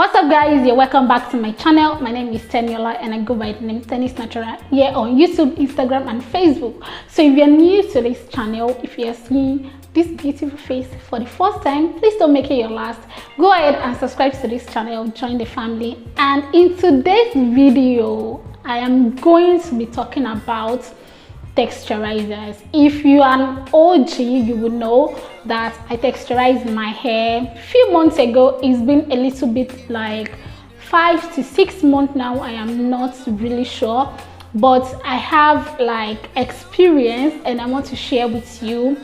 What's up guys, you're welcome back to my channel. My name is Teniola and I go by the name Tennis Natural here on YouTube, Instagram and Facebook. So if you're new to this channel, if you're seeing this beautiful face for the first time, please don't make it your last. Go ahead and subscribe to this channel, join the family. And in today's video, I am going to be talking about texturizers. If you are an OG, you will know that I texturized my hair a few months ago. It's been a little bit like 5 to 6 months now, I am not really sure, but I have like experience and I want to share with you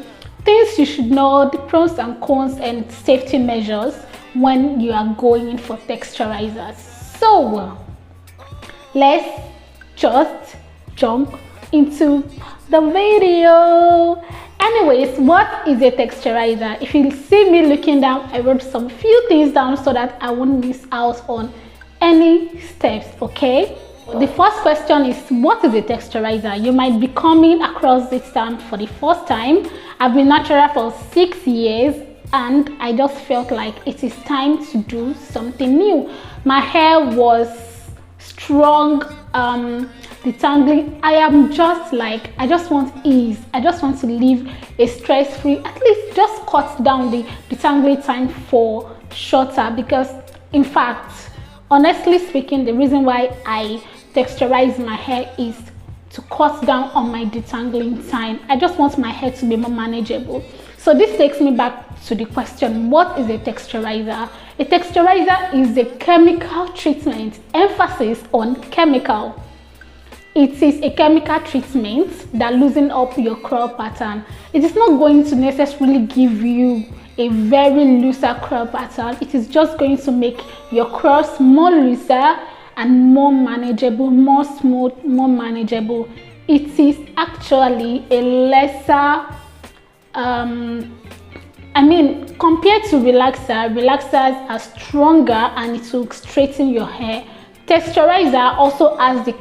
things you should know, the pros and cons and safety measures when you are going in for texturizers. So let's just jump into the video. Anyways, what is a texturizer? If you see me looking down, I wrote some few things down so that I won't miss out on any steps. Okay, the first question is, what is a texturizer? You might be coming across this term for the first time. I've been natural for 6 years and I just felt like it is time to do something new. My hair was strong, detangling. I just want ease. I just want to live a stress-free, at least just cut down the detangling time for shorter, because in fact, honestly speaking, the reason why I texturize my hair is to cut down on my detangling time. I just want my hair to be more manageable. So this takes me back to the question, what is a texturizer? A texturizer is a chemical treatment, emphasis on chemical. It is a chemical treatment that loosens up your curl pattern. It is not going to necessarily give you a very looser curl pattern. It is just going to make your curls more looser and more manageable, more smooth, more manageable. It is actually a lesser, compared to relaxers are stronger and it will straighten your hair. Texturizer also has the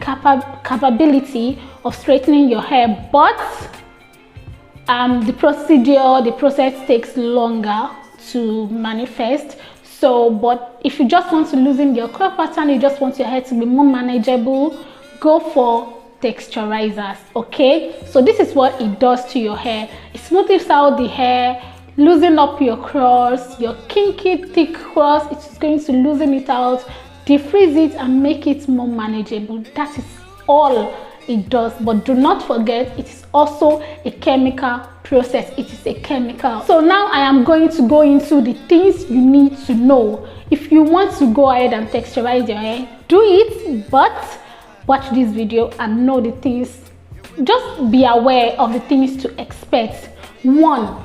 capability of straightening your hair, but the process takes longer to manifest. So, but if you just want to loosen your curl pattern, you just want your hair to be more manageable, go for texturizers. Okay, so this is what it does to your hair. It smooths out the hair, loosen up your curls, your kinky thick curls. It is going to loosen it out, defreeze it and make it more manageable. That is all it does. But do not forget, it is also a chemical process. It is a chemical. So now I am going to go into the things you need to know if you want to go ahead and texturize your hair. Do it, but watch this video and know the things. Just be aware of the things to expect. 1,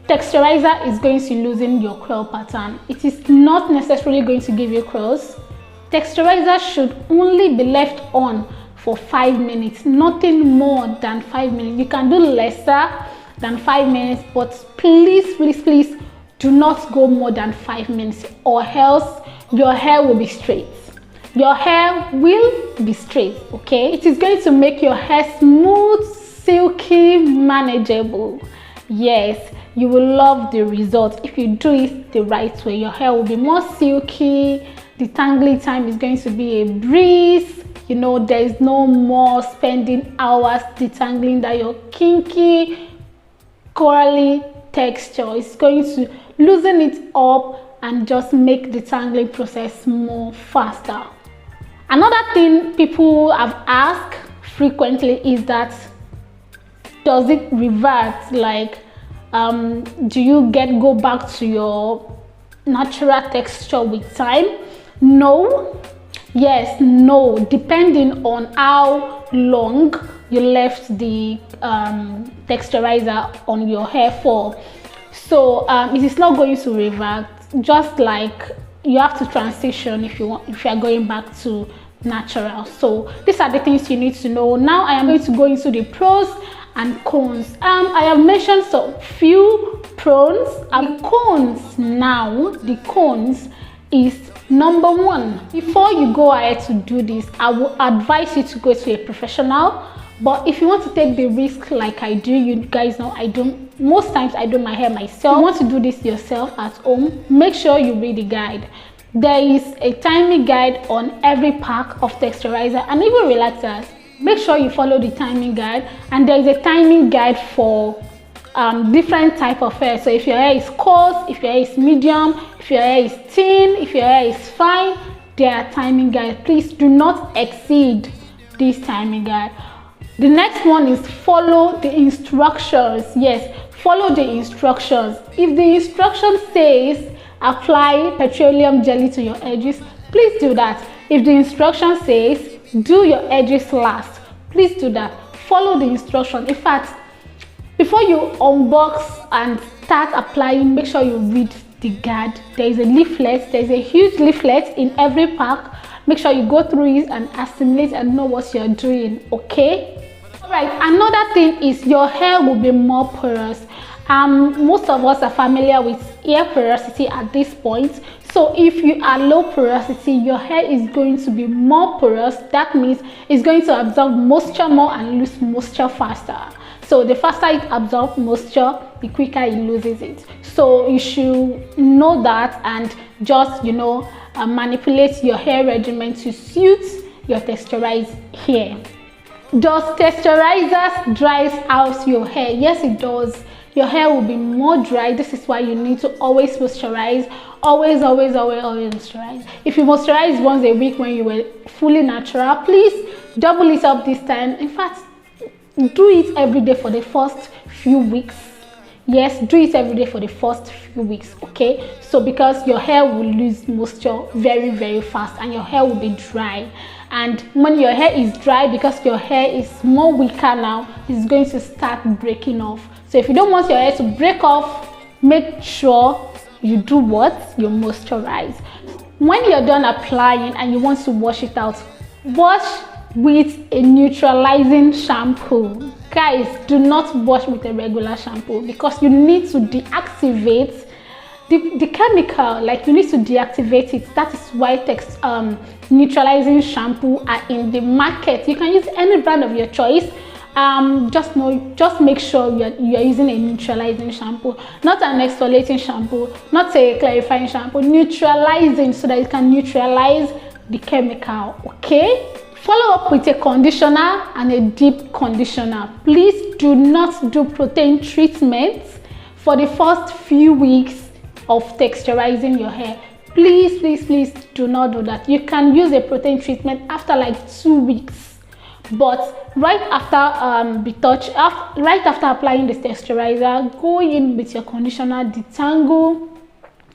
texturizer is going to loosen your curl pattern. It is not necessarily going to give you curls. Texturizer should only be left on for 5 minutes, nothing more than 5 minutes. You can do lesser than 5 minutes, but please do not go more than 5 minutes, or else your hair will be straight. Your hair will be straight. Okay, it is going to make your hair smooth, silky, manageable. Yes, you will love the result if you do it the right way. Your hair will be more silky, the tangling time is going to be a breeze. You know, there is no more spending hours detangling that your kinky curly texture. Is going to loosen it up and just make the tangling process more faster. Another thing people have asked frequently is that, does it revert? Like, do you go back to your natural texture with time? No, yes, no, depending on how long you left the texturizer on your hair for. So it is not going to revert. Just like you have to transition if you are going back to natural. So these are the things you need to know. Now I am going to go into the pros and cons. I have mentioned some few pros and cons. Now the cons is, number 1, before you go ahead to do this, I will advise you to go to a professional. But if you want to take the risk like I do, you guys know most times I do my hair myself. If you want to do this yourself at home, make sure you read the guide. There is a timing guide on every pack of texturizer and even relaxers. Make sure you follow the timing guide, and there is a timing guide for different type of hair. So if your hair is coarse, if your hair is medium, if your hair is thin, if your hair is fine, there are timing guide. Please do not exceed this timing guide. The next one is follow the instructions. Yes, follow the instructions. If the instruction says apply petroleum jelly to your edges, please do that. If the instruction says do your edges last, please do that. Follow the instruction. In fact, before you unbox and start applying, make sure you read the guide. There is a leaflet. There is a huge leaflet in every pack. Make sure you go through it and assimilate and know what you're doing. Okay. Alright, another thing is your hair will be more porous. Most of us are familiar with hair porosity at this point. So if you are low porosity, your hair is going to be more porous. That means it's going to absorb moisture more and lose moisture faster. So the faster it absorbs moisture, the quicker it loses it. So you should know that and just, manipulate your hair regimen to suit your texturized hair. Does texturizers dries out your hair? Yes, it does. Your hair will be more dry. This is why you need to always moisturize. Always moisturize. If you moisturize once a week when you were fully natural, please double it up this time. In fact, do it every day for the first few weeks. Yes, do it every day for the first few weeks. Okay, so because your hair will lose moisture very fast and your hair will be dry. And when your hair is dry, because your hair is more weaker now, it's going to start breaking off. So if you don't want your hair to break off, make sure you do what? You moisturize. When you're done applying and you want to wash it out, wash with a neutralizing shampoo. Guys, do not wash with a regular shampoo because you need to deactivate the chemical. Like, you need to deactivate it. That is why neutralizing shampoo are in the market. You can use any brand of your choice. Just make sure you're using a neutralizing shampoo, not an exfoliating shampoo, not a clarifying shampoo. Neutralizing, so that it can neutralize the chemical. Okay, follow up with a conditioner and a deep conditioner. Please do not do protein treatments for the first few weeks of texturizing your hair. Please do not do that. You can use a protein treatment after like 2 weeks, but right after right after applying the texturizer, go in with your conditioner, detangle,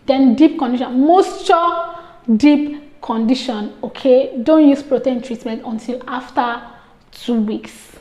then deep condition, moisture, deep condition. Okay, don't use protein treatment until after 2 weeks.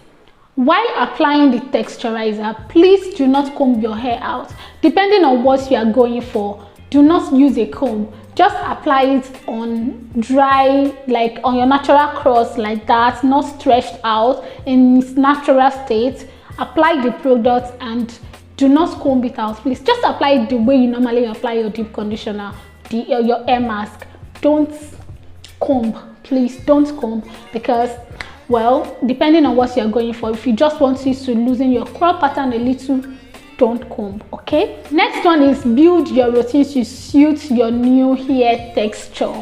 While applying the texturizer, please do not comb your hair out. Depending on what you are going for, do not use a comb. Just apply it on dry, like on your natural cross, like that, not stretched out, in its natural state. Apply the product and do not comb it out. Please just apply it the way you normally apply your deep conditioner, your hair mask. Don't comb, please don't comb, because, well, depending on what you're going for, if you just want it to loosen your curl pattern a little, don't comb. Okay, next one is build your routine to suit your new hair texture.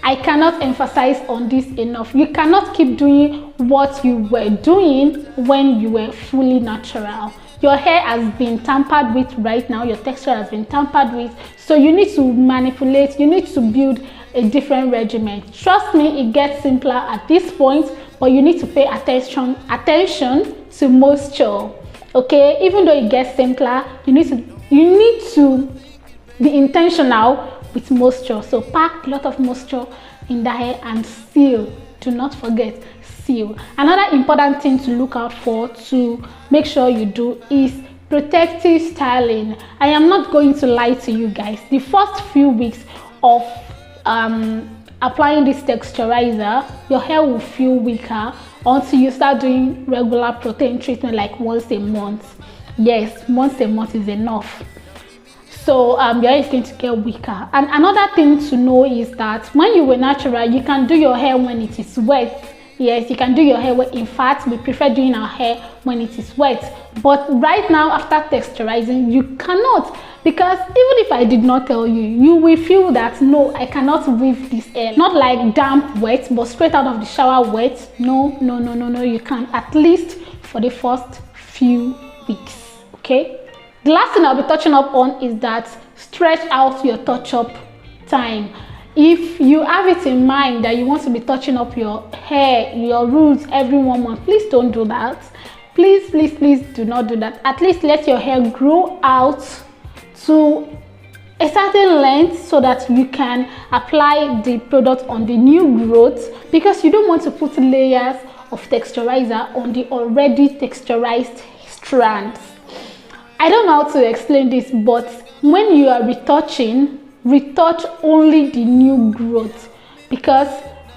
I cannot emphasize on this enough. You cannot keep doing what you were doing when you were fully natural. Your hair has been tampered with right now. Your texture has been tampered with, so you need to manipulate. You need to build a different regimen. Trust me, it gets simpler at this point, but you need to pay attention to moisture. Okay, even though it gets simpler, you need to be intentional with moisture. So pack a lot of moisture in the hair and seal. Do not forget, seal. Another important thing to look out for, to make sure you do, is protective styling. I am not going to lie to you guys. The first few weeks of applying this texturizer, your hair will feel weaker until you start doing regular protein treatment, like once a month. Yes, once a month is enough. So your hair is going to get weaker. And another thing to know is that when you were natural, you can do your hair when it is wet. Yes, you can do your hair wet. In fact, we prefer doing our hair when it is wet. But right now, after texturizing, you cannot, because even if I did not tell you, you will feel that no, I cannot weave this hair. Not like damp wet, but straight out of the shower wet. No, no, no, no, no, you can't. At least for the first few weeks. Okay. The last thing I'll be touching up on is that stretch out your touch-up time. If you have it in mind that you want to be touching up your hair, your roots every 1 month, please don't do that. Please, please, please do not do that. At least let your hair grow out to a certain length so that you can apply the product on the new growth, because you don't want to put layers of texturizer on the already texturized strands. I don't know how to explain this, but when you are retouching, retouch only the new growth, because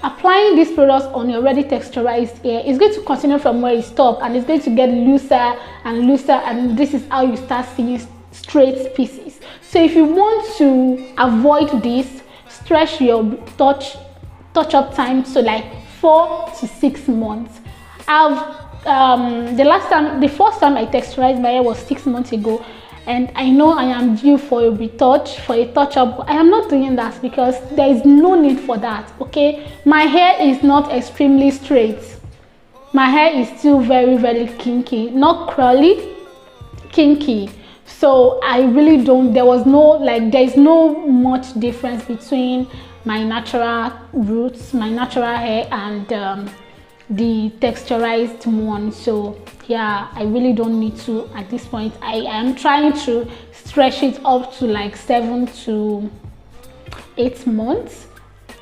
applying these products on your already texturized hair is going to continue from where it stopped, and it's going to get looser and looser, and this is how you start seeing straight pieces. So if you want to avoid this, stretch your touch-up time to like 4 to 6 months. The first time I texturized my hair was 6 months ago, and I know I am due for a retouch, for a touch-up. I am not doing that because there is no need for that. Okay, my hair is not extremely straight. My hair is still very, very kinky, not curly, kinky. So I really don't, there is no much difference between my natural roots, my natural hair, and the texturized one. So yeah, I really don't need to at this point. I am trying to stretch it up to like 7 to 8 months.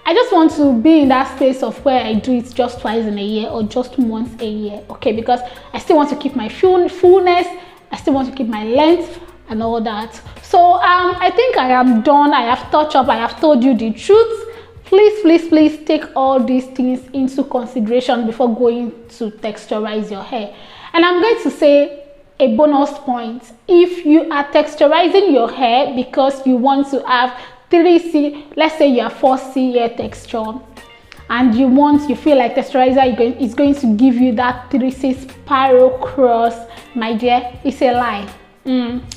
I just want to be in that space of where I do it just twice in a year or just once a year. Okay, because I still want to keep my fullness, I still want to keep my length and all that. So I think I am done. I have touched up, I have told you the truth. Please, please, please take all these things into consideration before going to texturize your hair. And I'm going to say a bonus point. If you are texturizing your hair because you want to have 3C, let's say you are 4C hair texture, and you feel like texturizer is going to give you that 3C spiral cross, my dear, it's a lie.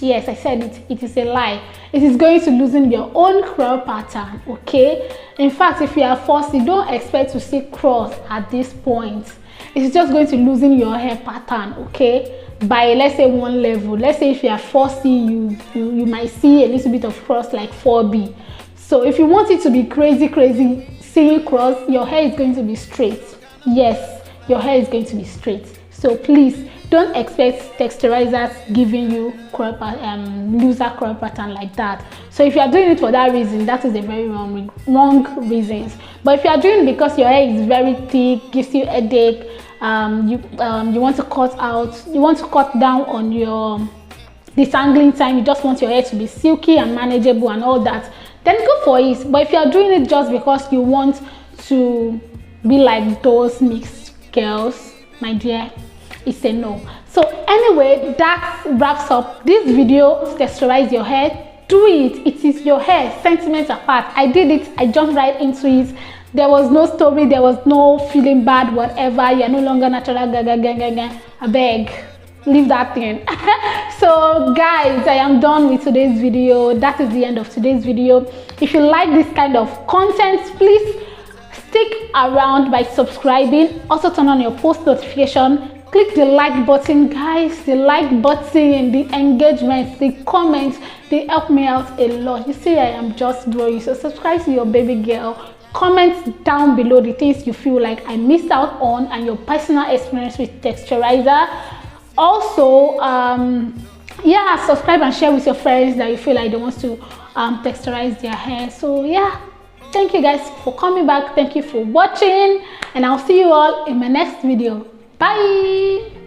Yes, I said it. It is a lie. It is going to loosen your own curl pattern. Okay. In fact, if you are 4C, don't expect to see cross at this point. It's just going to loosen your hair pattern. Okay. By let's say 1 level. Let's say if you are 4C, you might see a little bit of cross like 4B. So if you want it to be crazy seeing cross, your hair is going to be straight. Yes, your hair is going to be straight. So please don't expect texturizers giving you looser curl pattern like that. So if you are doing it for that reason, that is a very wrong reasons. But if you are doing it because your hair is very thick, gives you a headache, you want to cut down on your desangling time, you just want your hair to be silky and manageable and all that, then go for it. But if you are doing it just because you want to be like those mixed girls, my dear, it's a no. So anyway, that wraps up this video. Texturize your hair. Do it. It is your hair. Sentiments apart. I did it. I jumped right into it. There was no story. There was no feeling bad, whatever. You're no longer natural. I beg, leave that thing. So guys, I am done with today's video. That is the end of today's video. If you like this kind of content, please stick around by subscribing. Also turn on your post notification. Click the like button, guys. The like button, the engagement, the comments, they help me out a lot. You see, I am just growing. So subscribe to your baby girl. Comment down below the things you feel like I missed out on and your personal experience with texturizer. Also, yeah, subscribe and share with your friends that you feel like they want to texturize their hair. So yeah, thank you guys for coming back. Thank you for watching, and I'll see you all in my next video. Bye.